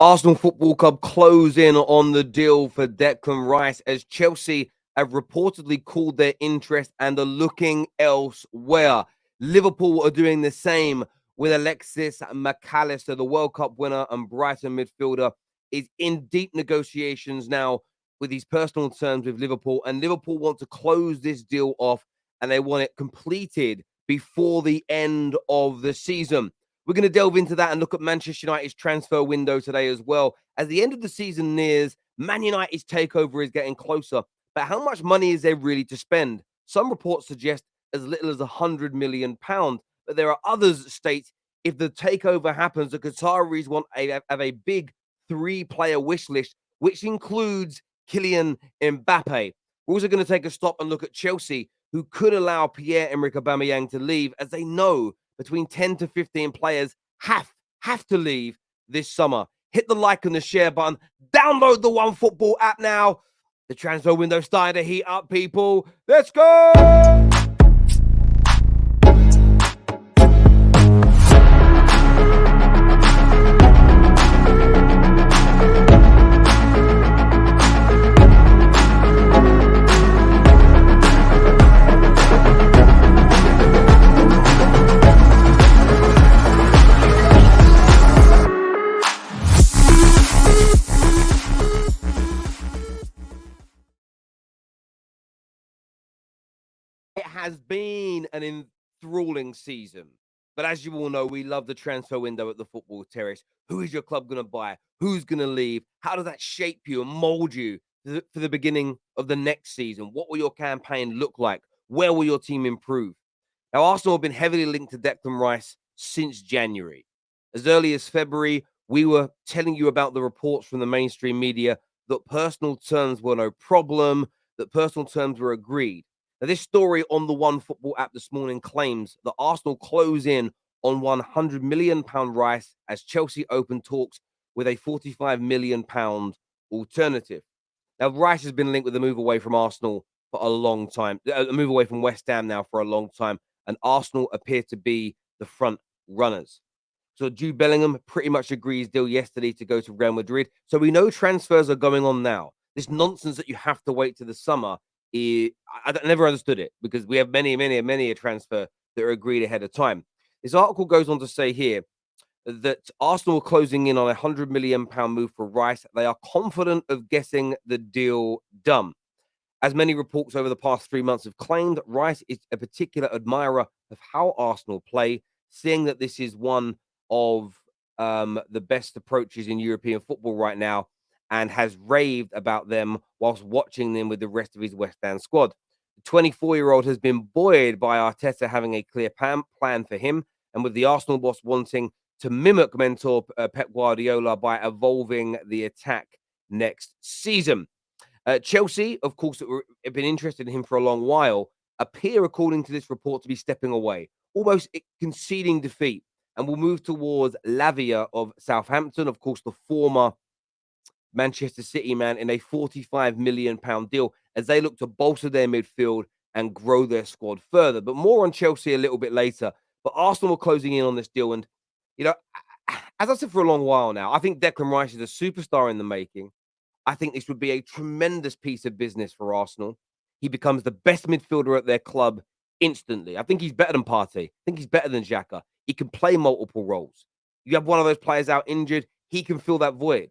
Arsenal Football Club close in on the deal for Declan Rice as Chelsea have reportedly called their interest and are looking elsewhere. Liverpool are doing the same with Alexis McAllister, the World Cup winner and Brighton midfielder, is in deep negotiations now with his personal terms with Liverpool. And Liverpool want to close this deal off and they want it completed before the end of the season. We're going to delve into that and look at Manchester United's transfer window today as well. As the end of the season nears, Man United's takeover is getting closer. But how much money is there really to spend? Some reports suggest as little as £100 million. But there are others that state if the takeover happens, the Qataris have a big three-player wish list, which includes Kylian Mbappe. We're also going to take a stop and look at Chelsea, who could allow Pierre-Emerick Aubameyang to leave, as they know between 10 to 15 players have to leave this summer. Hit the like and the share button. Download the OneFootball app now. The transfer window starting to heat up, people. Let's go! It has been an enthralling season. But as you all know, we love the transfer window at the Football Terrace. Who is your club going to buy? Who's going to leave? How does that shape you and mold you for the beginning of the next season? What will your campaign look like? Where will your team improve? Now, Arsenal have been heavily linked to Declan Rice since January. As early as February, we were telling you about the reports from the mainstream media that personal terms were no problem, that personal terms were agreed. Now, this story on the OneFootball app this morning claims that Arsenal close in on £100 million Rice as Chelsea open talks with a £45 million alternative. Now, Rice has been linked with a move away from Arsenal for a long time, a move away from West Ham now for a long time, and Arsenal appear to be the front runners. So Jude Bellingham pretty much agreed his deal yesterday to go to Real Madrid. So we know transfers are going on now. This nonsense that you have to wait to the summer, I never understood it because we have many a transfer that are agreed ahead of time. This article goes on to say here that Arsenal are closing in on £100 million move for Rice. They are confident of getting the deal done. As many reports over the past 3 months have claimed, Rice is a particular admirer of how Arsenal play, seeing that this is one of the best approaches in European football right now, and has raved about them whilst watching them with the rest of his West Ham squad. The 24-year-old has been buoyed by Arteta having a clear plan for him, and with the Arsenal boss wanting to mimic mentor Pep Guardiola by evolving the attack next season. Chelsea, of course, have been interested in him for a long while, appear, according to this report, to be stepping away, almost conceding defeat, and will move towards Lavia of Southampton, of course, the former Manchester City man, in a £45 million deal as they look to bolster their midfield and grow their squad further. But more on Chelsea a little bit later. But Arsenal are closing in on this deal. And, you know, as I said for a long while now, I think Declan Rice is a superstar in the making. I think this would be a tremendous piece of business for Arsenal. He becomes the best midfielder at their club instantly. I think he's better than Partey. I think he's better than Xhaka. He can play multiple roles. You have one of those players out injured, he can fill that void.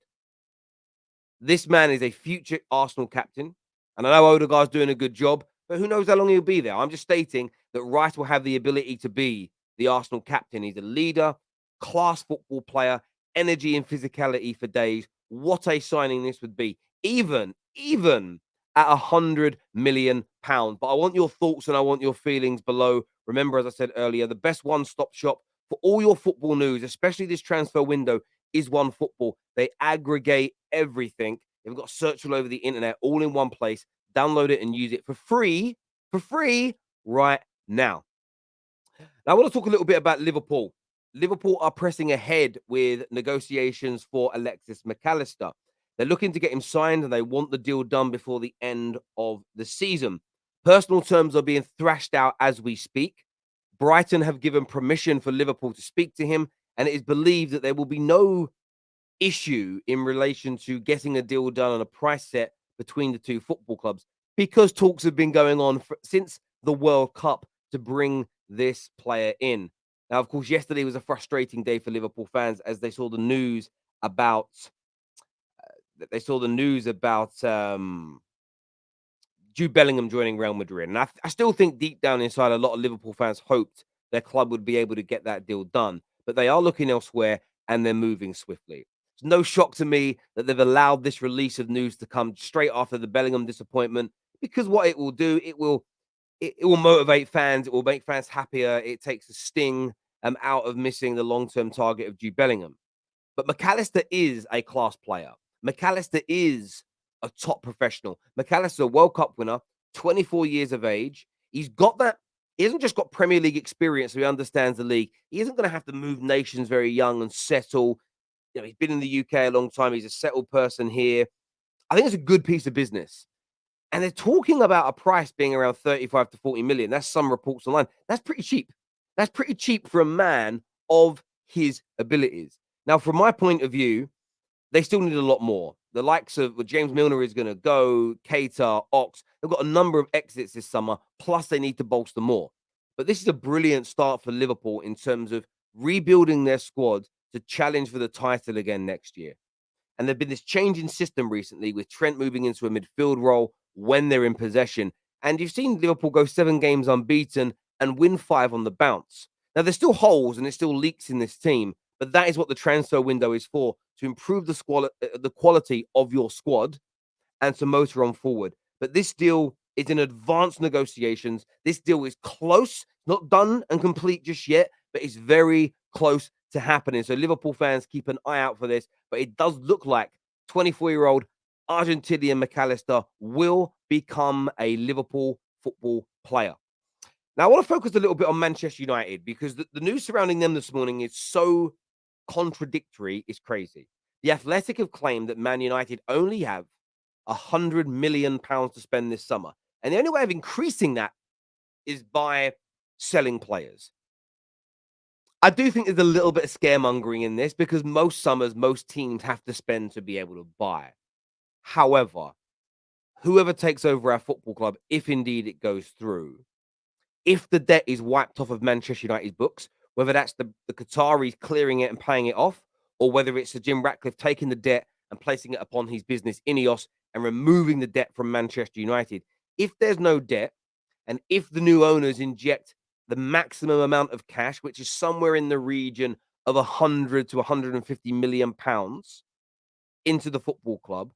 This man is a future Arsenal captain. And I know Odegaard's doing a good job, but who knows how long he'll be there. I'm just stating that Rice will have the ability to be the Arsenal captain. He's a leader, class football player, energy and physicality for days. What a signing this would be, even at £100 million. But I want your thoughts and I want your feelings below. Remember, as I said earlier, the best one-stop shop for all your football news, especially this transfer window, is OneFootball. They aggregate everything. They've got search all over the internet, all in one place. Download it and use it for free right now. Now, I want to talk a little bit about Liverpool. Liverpool are pressing ahead with negotiations for Alexis McAllister. They're looking to get him signed and they want the deal done before the end of the season. Personal terms are being thrashed out as we speak. Brighton have given permission for Liverpool to speak to him, and it is believed that there will be no issue in relation to getting a deal done on a price set between the two football clubs because talks have been going on since the World Cup to bring this player in. Now, of course, yesterday was a frustrating day for Liverpool fans as they saw the news about Jude Bellingham joining Real Madrid. And I still think deep down inside, a lot of Liverpool fans hoped their club would be able to get that deal done. But they are looking elsewhere and they're moving swiftly. It's no shock to me that they've allowed this release of news to come straight after the Bellingham disappointment, because what it will do, it will motivate fans. It will make fans happier. It takes a sting out of missing the long-term target of Jude Bellingham. But McAllister is a class player. McAllister is a top professional. McAllister, a World Cup winner, 24 years of age. He's got that. He hasn't just got Premier League experience, so he understands the league. He isn't going to have to move nations very young and settle. You know, he's been in the UK a long time. He's a settled person here. I think it's a good piece of business. And they're talking about a price being around 35 to 40 million. That's some reports online. That's pretty cheap. That's pretty cheap for a man of his abilities. Now, from my point of view, they still need a lot more. The likes of James Milner is going to go, Keita, Ox. They've got a number of exits this summer, plus they need to bolster more. But this is a brilliant start for Liverpool in terms of rebuilding their squad to challenge for the title again next year. And there's been this change in system recently with Trent moving into a midfield role when they're in possession. And you've seen Liverpool go 7 games unbeaten and win 5 on the bounce. Now, there's still holes and there's still leaks in this team, but that is what the transfer window is for, to improve the quality of your squad and to motor on forward. But this deal is in advanced negotiations. This deal is close, not done and complete just yet, but it's very close to happening. So Liverpool fans, keep an eye out for this. But it does look like 24-year-old Argentinian McAllister will become a Liverpool football player. Now, I want to focus a little bit on Manchester United because the news surrounding them this morning is so contradictory, it's crazy. The Athletic have claimed that Man United only have £100 million to spend this summer. And the only way of increasing that is by selling players. I do think there's a little bit of scaremongering in this because most summers, most teams have to spend to be able to buy. However, whoever takes over our football club, if indeed it goes through, if the debt is wiped off of Manchester United's books, whether that's the Qataris clearing it and paying it off, or whether it's Sir Jim Ratcliffe taking the debt and placing it upon his business Ineos and removing the debt from Manchester United. If there's no debt, and if the new owners inject the maximum amount of cash, which is somewhere in the region of 100 to 150 million pounds into the football club,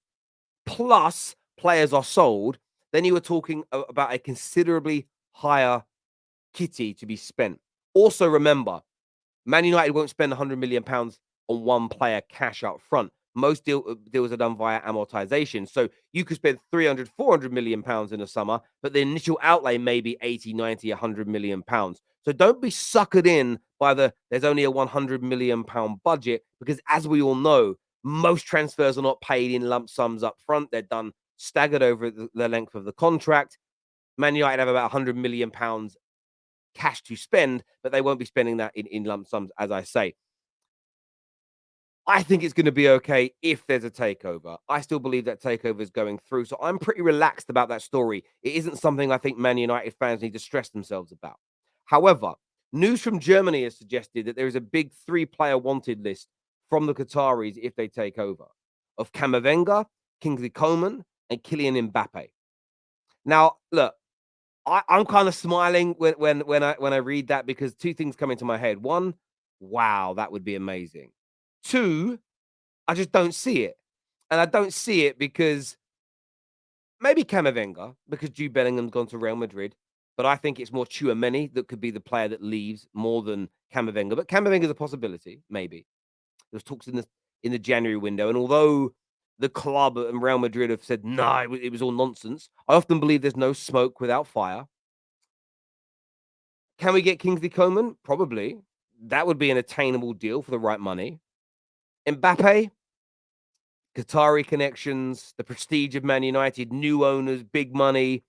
plus players are sold, then you were talking about a considerably higher kitty to be spent. Also, remember, Man United won't spend 100 million pounds on one player cash up front. Most deals are done via amortization. So you could spend 300, 400 million pounds in a summer, but the initial outlay may be 80, 90, 100 million pounds. So don't be suckered in by there's only a 100 million pound budget, because as we all know, most transfers are not paid in lump sums up front. They're done staggered over the length of the contract. Man United have about 100 million pounds cash to spend, but they won't be spending that in lump sums, as I say. I think it's going to be okay if there's a takeover. I still believe that takeover is going through. So I'm pretty relaxed about that story. It isn't something I think Man United fans need to stress themselves about. However, news from Germany has suggested that there is a big 3-player wanted list from the Qataris if they take over, of Camavinga, Kingsley Coman, and Kylian Mbappe. Now, look, I'm kind of smiling when I read that, because 2 things come into my head. 1, wow, that would be amazing. 2, I just don't see it. And I don't see it because maybe Camavinga, because Jude Bellingham's gone to Real Madrid, but I think it's more Tchouaméni that could be the player that leaves more than Camavinga. But Camavinga's a possibility, maybe. There's talks in the January window, and although the club and Real Madrid have said, no, it was all nonsense, I often believe there's no smoke without fire. Can we get Kingsley Coman? Probably. That would be an attainable deal for the right money. Mbappe, Qatari connections, the prestige of Man United, new owners, big money.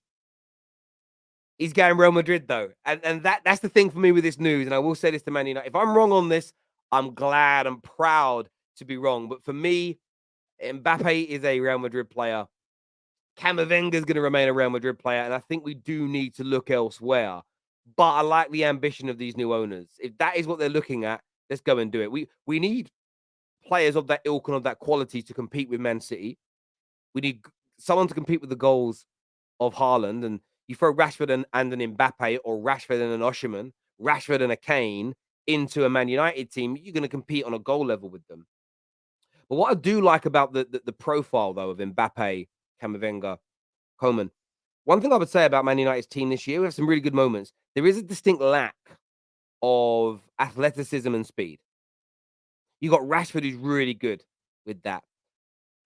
He's going Real Madrid, though. And that's the thing for me with this news. And I will say this to Man United. If I'm wrong on this, I'm glad and proud to be wrong. But for me, Mbappe is a Real Madrid player. Camavinga is going to remain a Real Madrid player, and I think we do need to look elsewhere. But I like the ambition of these new owners. If that is what they're looking at, let's go and do it. We need players of that ilk and of that quality to compete with Man City. We need someone to compete with the goals of Haaland, and you throw Rashford and an Mbappe, or Rashford and an Osimhen, Rashford and a Kane into a Man United team, you're going to compete on a goal level with them. But what I do like about the profile, though, of Mbappe, Camavinga, Coman, one thing I would say about Man United's team this year, we have some really good moments. There is a distinct lack of athleticism and speed. You got Rashford, who's really good with that.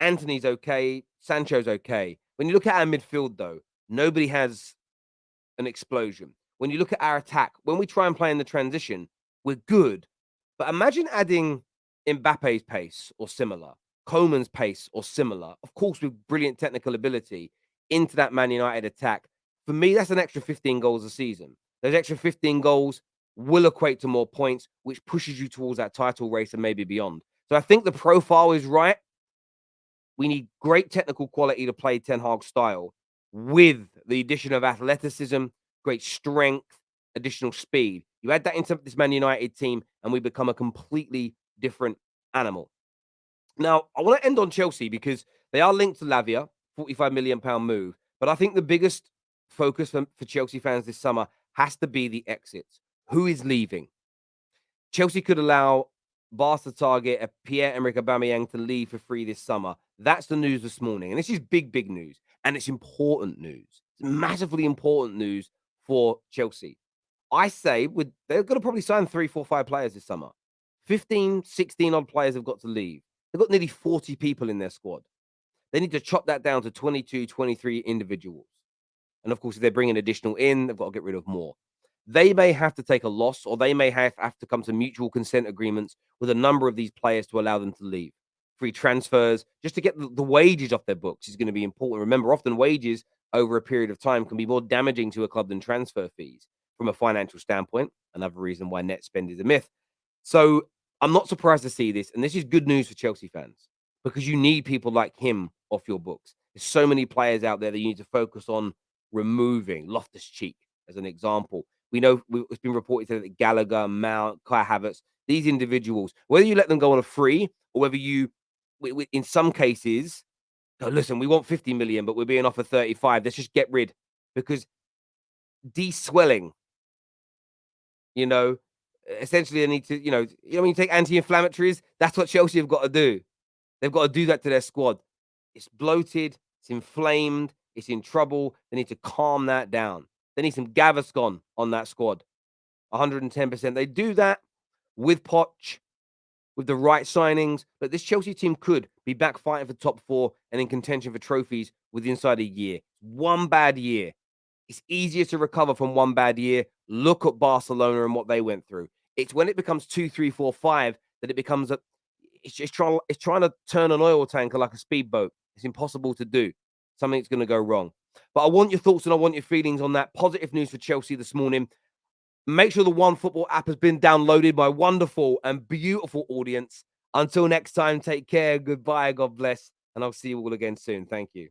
Anthony's okay. Sancho's okay. When you look at our midfield, though, nobody has an explosion. When you look at our attack, when we try and play in the transition, we're good. But imagine adding Mbappe's pace or similar, Coman's pace or similar, of course, with brilliant technical ability into that Man United attack. For me, that's an extra 15 goals a season. Those extra 15 goals will equate to more points, which pushes you towards that title race and maybe beyond. So I think the profile is right. We need great technical quality to play Ten Hag style with the addition of athleticism, great strength, additional speed. You add that into this Man United team, and we become a completely different animal. Now, I want to end on Chelsea because they are linked to Lavia, £45 million move. But I think the biggest focus for Chelsea fans this summer has to be the exits. Who is leaving? Chelsea could allow Barca target a Pierre-Emerick Aubameyang to leave for free this summer. That's the news this morning. And this is big, big news. And it's important news. It's massively important news for Chelsea. I say they're going to probably sign 3, 4, 5 players this summer. 15, 16 odd players have got to leave. They've got nearly 40 people in their squad. They need to chop that down to 22, 23 individuals. And of course, if they're bringing additional in, they've got to get rid of more. They may have to take a loss, or they may have to come to mutual consent agreements with a number of these players to allow them to leave. Free transfers, just to get the wages off their books is going to be important. Remember, often wages over a period of time can be more damaging to a club than transfer fees from a financial standpoint. Another reason why net spend is a myth. So I'm not surprised to see this. And this is good news for Chelsea fans because you need people like him off your books. There's so many players out there that you need to focus on removing. Loftus-Cheek, as an example. We know it's been reported that Gallagher, Mount, Kai Havertz, these individuals, whether you let them go on a free or whether you, in some cases, go, listen, we want 50 million, but we're being offered 35. Let's just get rid because de-swelling, essentially they need to, when you take anti-inflammatories, that's what Chelsea have got to do. They've got to do that to their squad. It's bloated, it's inflamed, it's in trouble. They need to calm that down. They need some Gaviscon on that squad. 110%. They do that with Poch, with the right signings. But this Chelsea team could be back fighting for top 4 and in contention for trophies within inside a year. One bad year. It's easier to recover from one bad year. Look at Barcelona and what they went through. It's when it becomes 2, 3, 4, 5 that it becomes it's trying to turn an oil tanker like a speedboat. It's impossible to do. Something's going to go wrong. But I want your thoughts and I want your feelings on that. Positive news for Chelsea this morning. Make sure the OneFootball app has been downloaded by wonderful and beautiful audience. Until next time, take care. Goodbye. God bless. And I'll see you all again soon. Thank you.